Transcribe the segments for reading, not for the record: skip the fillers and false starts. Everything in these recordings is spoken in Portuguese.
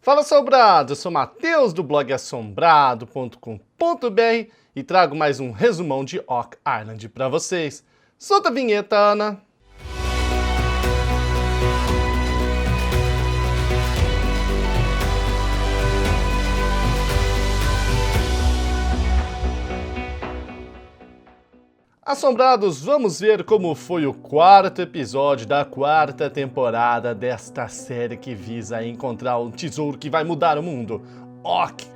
Fala Assombrado, eu sou Matheus do blog assombrado.com.br e trago mais um resumão de Oak Island para vocês. Solta a vinheta, Ana! Assombrados, vamos ver como foi o quarto episódio da quarta temporada desta série que visa encontrar um tesouro que vai mudar o mundo, Oak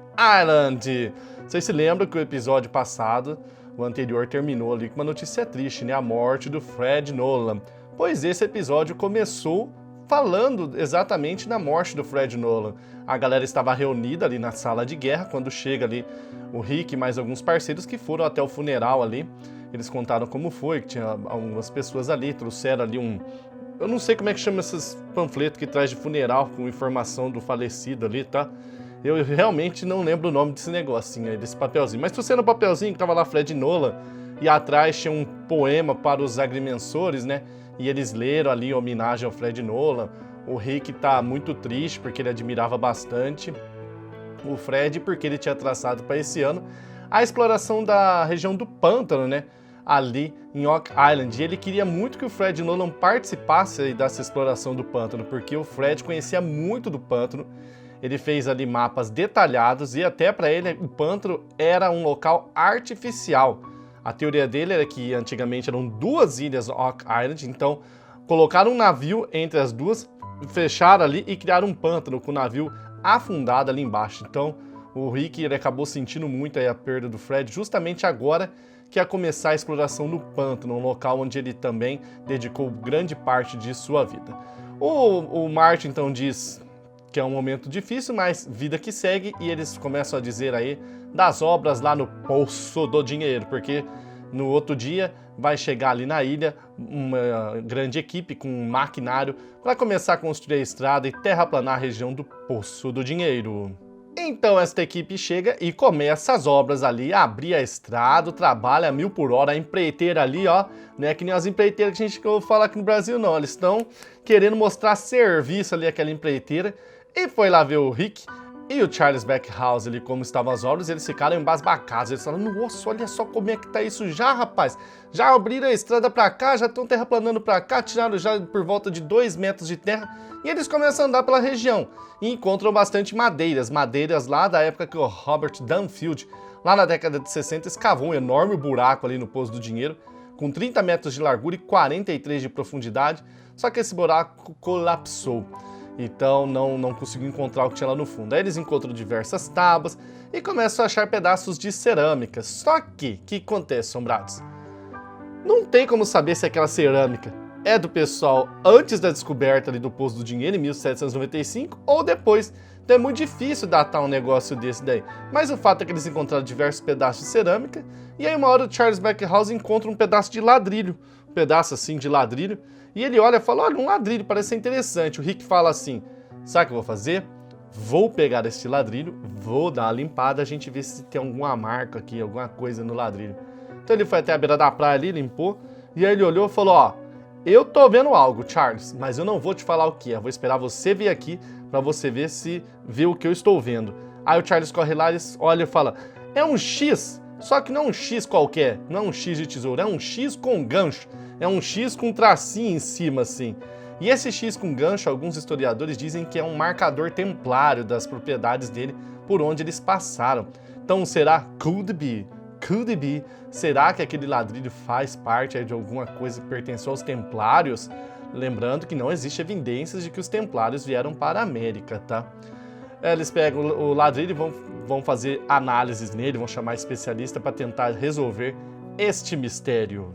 Island. Vocês se lembram que o episódio passado, o anterior, terminou ali com uma notícia triste, né? A morte do Fred Nolan. Pois esse episódio começou falando exatamente da morte do Fred Nolan. A galera estava reunida ali na sala de guerra quando chega ali o Rick e mais alguns parceiros que foram até o funeral ali. Eles contaram como foi, que tinha algumas pessoas ali, trouxeram ali eu não sei como é que chama esses panfletos que traz de funeral com informação do falecido ali, tá? Eu realmente não lembro o nome desse negocinho aí, desse papelzinho. Mas trouxeram um papelzinho que tava lá Fred Nolan e atrás tinha um poema para os agrimensores, né? E eles leram ali em homenagem ao Fred Nolan. O Rick tá muito triste porque ele admirava bastante o Fred porque ele tinha traçado para esse ano a exploração da região do pântano, né? Ali em Oak Island. E ele queria muito que o Fred Nolan participasse dessa exploração do pântano, porque o Fred conhecia muito do pântano. Ele fez ali mapas detalhados e até para ele o pântano era um local artificial. A teoria dele era que antigamente eram duas ilhas Oak Island, então colocaram um navio entre as duas, fecharam ali e criaram um pântano com o navio afundado ali embaixo. Então o Rick ele acabou sentindo muito aí a perda do Fred justamente agora que ia começar a exploração do pântano, um local onde ele também dedicou grande parte de sua vida. O Martin então diz que é um momento difícil, mas vida que segue, e eles começam a dizer aí das obras lá no Poço do Dinheiro, porque no outro dia vai chegar ali na ilha uma grande equipe com um maquinário para começar a construir a estrada e terraplanar a região do Poço do Dinheiro. Então esta equipe chega e começa as obras ali, abrir a estrada, trabalha a 1000 por hora, a empreiteira ali, ó, não é que nem as empreiteiras que a gente fala aqui no Brasil não, eles estão querendo mostrar serviço ali aquela empreiteira, e foi lá ver o Rick e o Charles Backhouse ali como estavam as obras, eles ficaram embasbacados, eles falaram, nossa, olha só como é que tá isso já, rapaz, já abriram a estrada pra cá, já estão terraplanando pra cá, tiraram já por volta de 2 metros de terra, e eles começam a andar pela região e encontram bastante madeiras lá da época que o Robert Dunfield, lá na década de 60, escavou um enorme buraco ali no Poço do Dinheiro, com 30 metros de largura e 43 de profundidade, só que esse buraco colapsou. Então não conseguiu encontrar o que tinha lá no fundo. Aí eles encontram diversas tábuas e começam a achar pedaços de cerâmica. Só que, o que acontece, assombrados? Não tem como saber se aquela cerâmica é do pessoal antes da descoberta ali do Poço do Dinheiro, em 1795, ou depois. Então é muito difícil datar um negócio desse daí. Mas o fato é que eles encontraram diversos pedaços de cerâmica, e aí uma hora o Charles Backhouse encontra um pedaço de ladrilho, um pedaço assim de ladrilho, e ele olha e fala, olha, um ladrilho, parece ser interessante. O Rick fala assim, sabe o que eu vou fazer? Vou pegar esse ladrilho, vou dar uma limpada, a gente vê se tem alguma marca aqui, alguma coisa no ladrilho. Então ele foi até a beira da praia ali, limpou, e aí ele olhou e falou, ó, eu tô vendo algo, Charles, mas eu não vou te falar o que é, eu vou esperar você vir aqui pra você ver se vê o que eu estou vendo. Aí o Charles corre lá, ele olha e fala, é um X, só que não é um X qualquer, não é um X de tesouro, é um X com gancho, é um X com tracinho em cima assim. E esse X com gancho, alguns historiadores dizem que é um marcador templário das propriedades dele por onde eles passaram. Então será could be? Será que aquele ladrilho faz parte de alguma coisa que pertenceu aos templários? Lembrando que não existe evidências de que os templários vieram para a América, tá? Eles pegam o ladrilho e vão fazer análises nele, vão chamar especialista para tentar resolver este mistério.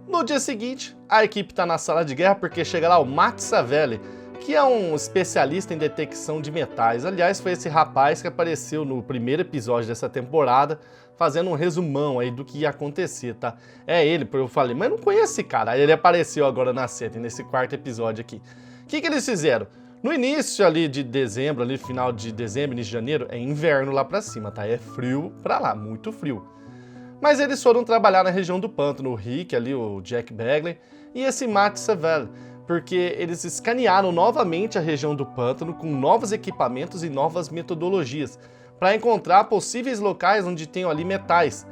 No dia seguinte, a equipe está na sala de guerra porque chega lá o Matt Savelli, que é um especialista em detecção de metais. Aliás, foi esse rapaz que apareceu no primeiro episódio dessa temporada, fazendo um resumão aí do que ia acontecer, tá? É ele, eu falei, mas eu não conheço esse cara. Aí ele apareceu agora na série, nesse quarto episódio aqui. O que eles fizeram? No início ali de dezembro, ali final de dezembro, início de janeiro, é inverno lá pra cima, tá? É frio pra lá, muito frio. Mas eles foram trabalhar na região do pântano, o Rick ali, o Jack Bagley e esse Matt Savelli, porque eles escanearam novamente a região do pântano com novos equipamentos e novas metodologias, para encontrar possíveis locais onde tenham ali metais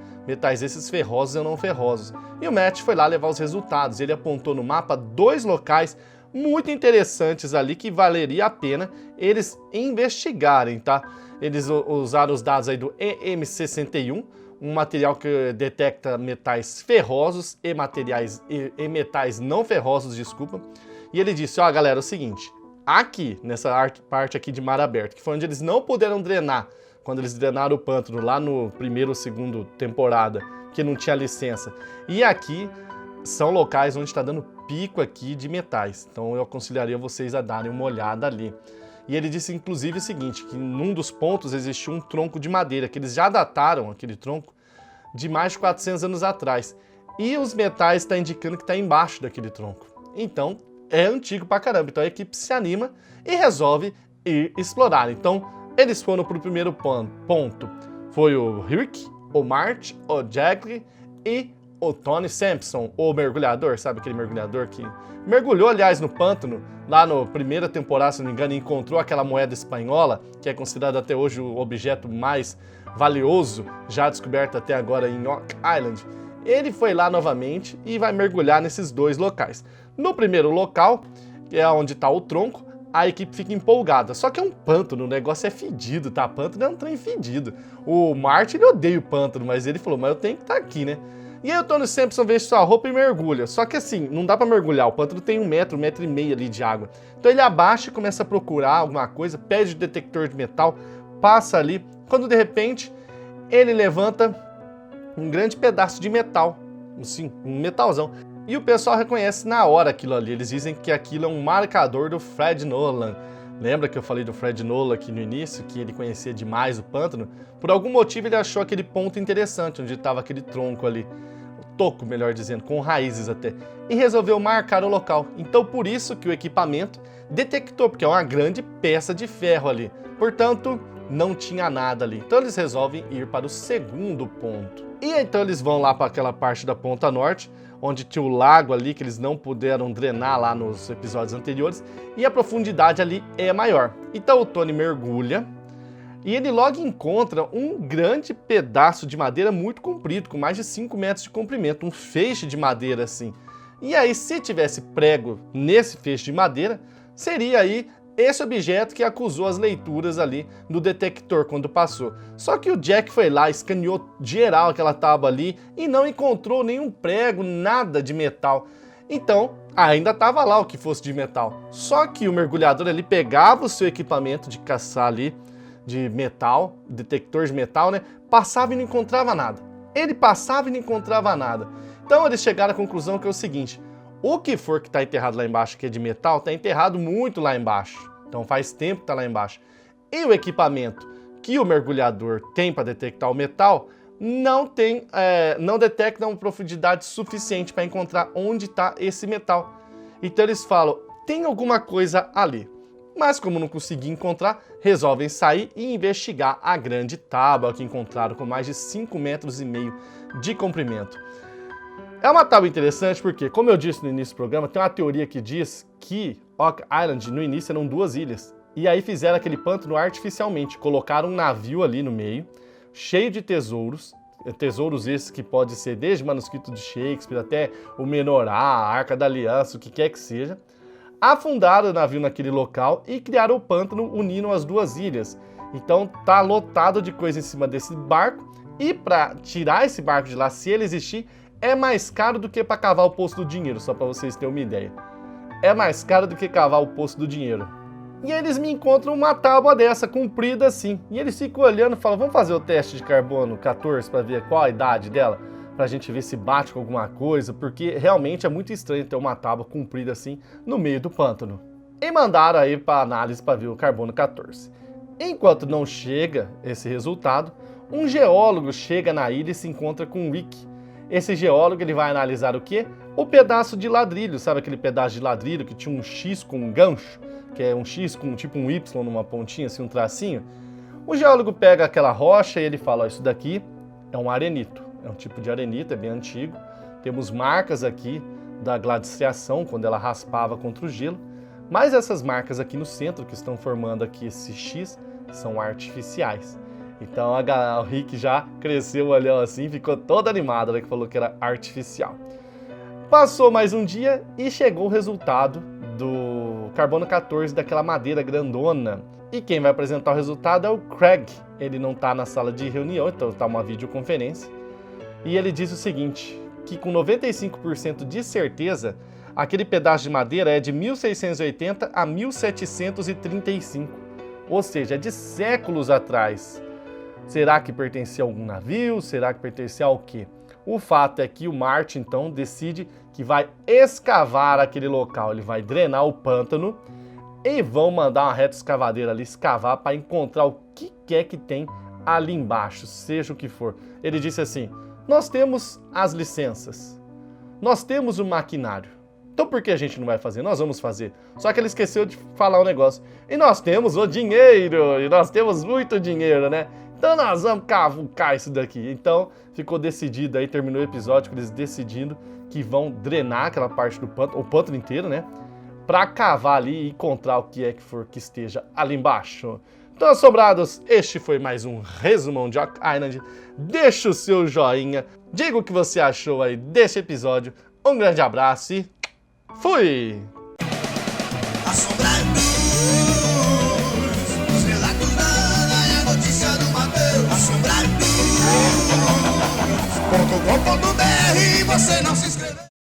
esses ferrosos e não ferrosos. E o Matt foi lá levar os resultados, ele apontou no mapa 2 locais muito interessantes ali que valeria a pena eles investigarem, tá? Eles usaram os dados aí do EM61, um material que detecta metais ferrosos e metais não ferrosos, desculpa. E ele disse, ó galera, é o seguinte, aqui, nessa parte aqui de mar aberto, que foi onde eles não puderam drenar, quando eles drenaram o pântano lá no primeiro ou segundo temporada, que não tinha licença. E aqui são locais onde está dando pico aqui de metais, então eu aconselharia vocês a darem uma olhada ali. E ele disse inclusive o seguinte, que num dos pontos existia um tronco de madeira, que eles já dataram aquele tronco de mais de 400 anos atrás. E os metais estão indicando que está embaixo daquele tronco. Então é antigo pra caramba, então a equipe se anima e resolve ir explorar. Então eles foram para o primeiro ponto, foi o Rick, o Marty, o Jack e o Tony Sampson, o mergulhador, sabe aquele mergulhador que mergulhou, aliás, no pântano, lá na primeira temporada, se não me engano, e encontrou aquela moeda espanhola, que é considerada até hoje o objeto mais valioso já descoberto até agora em Oak Island. Ele foi lá novamente e vai mergulhar nesses 2 locais. No primeiro local, que é onde está o tronco, a equipe fica empolgada. Só que é um pântano, o negócio é fedido, tá? Pântano é um trem fedido. O Marty, ele odeia o pântano, mas ele falou, mas eu tenho que estar aqui, né? E aí o Tony Sampson veste sua roupa e mergulha. Só que assim, não dá pra mergulhar, o pântano tem 1 metro, 1,5 metro ali de água. Então ele abaixa e começa a procurar alguma coisa, pede o detector de metal, passa ali, quando de repente ele levanta um grande pedaço de metal, assim, um metalzão. E o pessoal reconhece na hora aquilo ali, eles dizem que aquilo é um marcador do Fred Nolan. Lembra que eu falei do Fred Nolan aqui no início, que ele conhecia demais o pântano? Por algum motivo ele achou aquele ponto interessante, onde estava aquele tronco ali, o toco, melhor dizendo, com raízes até, e resolveu marcar o local. Então por isso que o equipamento detectou, porque é uma grande peça de ferro ali. Portanto, não tinha nada ali. Então eles resolvem ir para o segundo ponto. E então eles vão lá para aquela parte da ponta norte, onde tinha o lago ali que eles não puderam drenar lá nos episódios anteriores, e a profundidade ali é maior. Então o Tony mergulha e ele logo encontra um grande pedaço de madeira muito comprido, com mais de 5 metros de comprimento, um feixe de madeira assim. E aí, se tivesse prego nesse feixe de madeira, seria aí esse objeto que acusou as leituras ali no detector quando passou. Só que o Jack foi lá, escaneou geral aquela tábua ali e não encontrou nenhum prego, nada de metal. Então, ainda estava lá o que fosse de metal. Só que o mergulhador ali pegava o seu equipamento de caçar ali, de metal, detector de metal, né? Passava e não encontrava nada. Ele passava e não encontrava nada. Então eles chegaram à conclusão que é o seguinte: o que for que está enterrado lá embaixo, que é de metal, está enterrado muito lá embaixo. Então faz tempo que está lá embaixo. E o equipamento que o mergulhador tem para detectar o metal não detecta uma profundidade suficiente para encontrar onde está esse metal. Então eles falam, tem alguma coisa ali. Mas como não conseguiam encontrar, resolvem sair e investigar a grande tábua que encontraram com mais de 5,5 metros de comprimento. É uma tábua interessante porque, como eu disse no início do programa, tem uma teoria que diz que Oak Island no início eram 2 ilhas. E aí fizeram aquele pântano artificialmente, colocaram um navio ali no meio, cheio de tesouros, tesouros esses que pode ser desde manuscrito de Shakespeare até o Menorá, a Arca da Aliança, o que quer que seja. Afundaram o navio naquele local e criaram o pântano unindo as 2 ilhas. Então tá lotado de coisa em cima desse barco e para tirar esse barco de lá, se ele existir, é mais caro do que para cavar o Poço do Dinheiro, só para vocês terem uma ideia. É mais caro do que cavar o Poço do Dinheiro. E eles me encontram uma tábua dessa, comprida assim. E eles ficam olhando e falam, vamos fazer o teste de carbono 14 para ver qual a idade dela? Pra gente ver se bate com alguma coisa, porque realmente é muito estranho ter uma tábua comprida assim no meio do pântano. E mandaram aí para análise para ver o carbono 14. Enquanto não chega esse resultado, um geólogo chega na ilha e se encontra com o Rick. Esse geólogo ele vai analisar o quê? O pedaço de ladrilho, sabe aquele pedaço de ladrilho que tinha um X com um gancho? Que é um X com tipo um Y numa pontinha, assim, um tracinho? O geólogo pega aquela rocha e ele fala, ó, isso daqui é um arenito. É um tipo de arenito, é bem antigo. Temos marcas aqui da glaciação, quando ela raspava contra o gelo. Mas essas marcas aqui no centro, que estão formando aqui esse X, são artificiais. Então o Rick já cresceu, olhou assim, ficou todo animado, né, que falou que era artificial. Passou mais um dia e chegou o resultado do carbono 14 daquela madeira grandona. E quem vai apresentar o resultado é o Craig. Ele não está na sala de reunião, então está uma videoconferência. E ele diz o seguinte, que com 95% de certeza, aquele pedaço de madeira é de 1680 a 1735. Ou seja, é de séculos atrás. Será que pertencia a algum navio? Será que pertencia ao quê? O fato é que o Marty, então, decide que vai escavar aquele local. Ele vai drenar o pântano e vão mandar uma reta escavadeira ali escavar para encontrar o que é que tem ali embaixo, seja o que for. Ele disse assim, nós temos as licenças, nós temos o maquinário. Então por que a gente não vai fazer? Nós vamos fazer. Só que ele esqueceu de falar um negócio. E nós temos o dinheiro, e nós temos muito dinheiro, né? Então nós vamos cavucar isso daqui. Então ficou decidido aí, terminou o episódio com eles decidindo que vão drenar aquela parte do pântano, o pântano inteiro, né? Pra cavar ali e encontrar o que é que for que esteja ali embaixo. Então, assombrados, este foi mais um resumão de Oak Island. Deixa o seu joinha, diga o que você achou aí desse episódio. Um grande abraço e fui! Assombrados, os relatos da Ana e a notícia do Mateus. Assombrados.com.br, você não se inscreve.